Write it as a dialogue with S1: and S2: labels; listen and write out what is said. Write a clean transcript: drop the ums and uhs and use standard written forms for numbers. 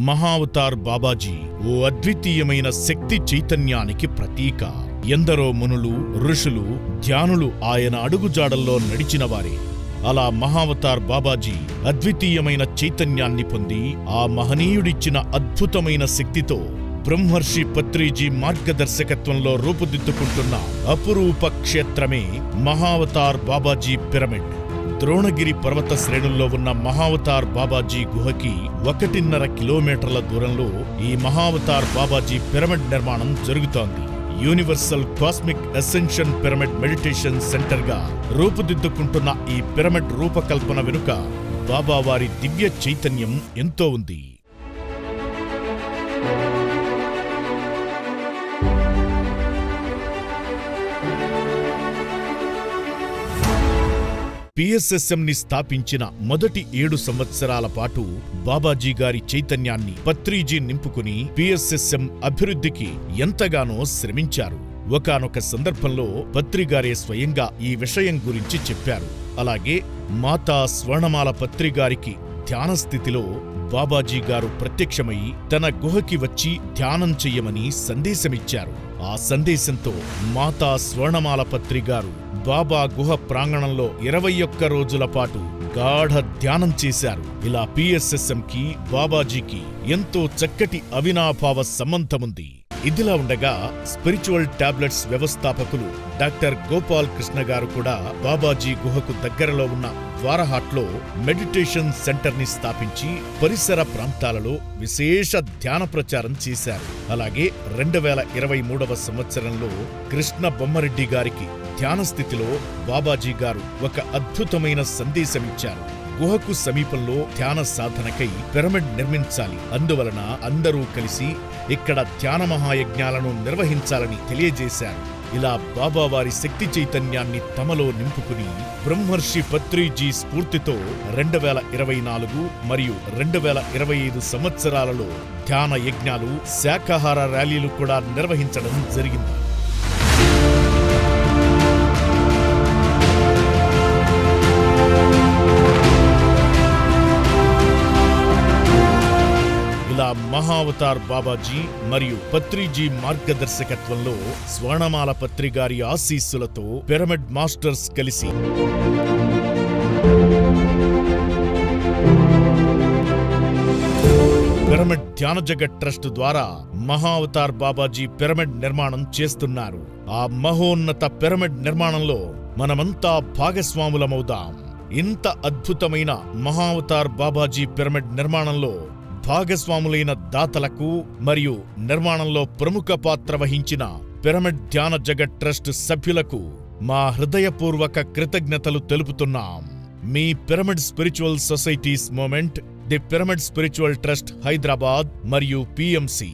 S1: మహావతార్ బాబాజీ ఓ అద్వితీయమైన శక్తి చైతన్యానికి ప్రతీక. ఎందరో మునులు, ఋషులు, ధ్యానులు ఆయన అడుగుజాడల్లో నడిచినవారే. అలా మహావతార్ బాబాజీ అద్వితీయమైన చైతన్యాన్ని పొంది ఆ మహనీయుడిచ్చిన అద్భుతమైన శక్తితో బ్రహ్మర్షి పత్రిజీ మార్గదర్శకత్వంలో రూపుదిద్దుకుంటున్న అపురూప క్షేత్రమే మహావతార్ బాబాజీ పిరమిడ్. ద్రోణగిరి పర్వత శ్రేణుల్లో ఉన్న మహావతార్ బాబాజీ గుహకి 1.5 కిలోమీటర్ల దూరంలో ఈ మహావతార్ బాబాజీ పిరమిడ్ నిర్మాణం జరుగుతోంది. Universal cosmic ascension pyramid meditation సెంటర్గా రూపుదిద్దుకుంటున్న ఈ పిరమిడ్ రూపకల్పన వెనుక బాబావారి దివ్య చైతన్యం ఎంతో ఉంది. పిఎస్ఎస్ఎంని స్థాపించిన మొదటి 7 సంవత్సరాల పాటు బాబాజీ గారి చైతన్యాన్ని పత్రిజీ నింపుకుని పిఎస్ఎస్ఎం అభివృద్ధికి ఎంతగానో శ్రమించారు. ఒకానొక సందర్భంలో పత్రిగారే స్వయంగా ఈ విషయం గురించి చెప్పారు. అలాగే మాతా స్వర్ణమాల పత్రిగారికి ధ్యాన స్థితిలో బాబాజీ గారు ప్రత్యక్షమై తన గుహకి వచ్చి ధ్యానం చెయ్యమని సందేశమిచ్చారు. ఆ సందేశంతో మాతా స్వర్ణమాల పత్రిగారు బాబా గుహ ప్రాంగణంలో 21 రోజుల పాటు గాఢ ధ్యానం చేశారు. ఇలా పిఎస్ఎస్ఎంకి బాబాజీకి ఎంతో చక్కటి అవినాభావ సంబంధముంది. ఇదిలా ఉండగా స్పిరిచువల్ టాబ్లెట్స్ వ్యవస్థాపకులు డాక్టర్ గోపాల్ కృష్ణ గారు కూడా బాబాజీ గుహకు దగ్గరలో ఉన్న ద్వారహాట్లో మెడిటేషన్ సెంటర్ని స్థాపించి పరిసర ప్రాంతాలలో విశేష ధ్యాన ప్రచారం చేశారు. అలాగే 2023వ సంవత్సరంలో కృష్ణ బొమ్మరెడ్డి గారికి ధ్యాన స్థితిలో బాబాజీ గారు ఒక అద్భుతమైన సందేశమిచ్చారు. గుహకు సమీపంలో ధ్యాన సాధనకై పిరమిడ్ నిర్మించాలి, అందువలన అందరూ కలిసి ఇక్కడ ధ్యాన మహాయజ్ఞాలను నిర్వహించాలని తెలియజేశారు. ఇలా బాబావారి శక్తి చైతన్యాన్ని తమలో నింపుకుని బ్రహ్మర్షి పత్రిజీ స్ఫూర్తితో 2024 మరియు 2025 సంవత్సరాలలో ధ్యాన యజ్ఞాలు, శాకాహార ర్యాలీలు కూడా నిర్వహించడం జరిగింది. ఇలా మహావతార్ బాబాజీ మరియు పత్రిజీ మార్గదర్శకత్వంలో స్వర్ణమాల పత్రిగారి ఆశీస్సులతో పిరమిడ్ మాస్టర్స్ కలిసి పిరమిడ్ ధ్యాన జగత్ ట్రస్ట్ ద్వారా మహావతార్ బాబాజీ పిరమిడ్ నిర్మాణం చేస్తున్నారు. ఆ మహోన్నత పిరమిడ్ నిర్మాణంలో మనమంతా భాగస్వాములమవుదాం. ఇంత అద్భుతమైన మహావతార్ బాబాజీ పిరమిడ్ నిర్మాణంలో భాగస్వాములైన దాతలకు మరియు నిర్మాణంలో ప్రముఖ పాత్ర వహించిన పిరమిడ్ ధ్యాన జగత్ ట్రస్ట్ సభ్యులకు మా హృదయపూర్వక కృతజ్ఞతలు తెలుపుతున్నాం. మీ pyramid spiritual societies movement, the pyramid spiritual trust Hyderabad మరియు పిఎంసి.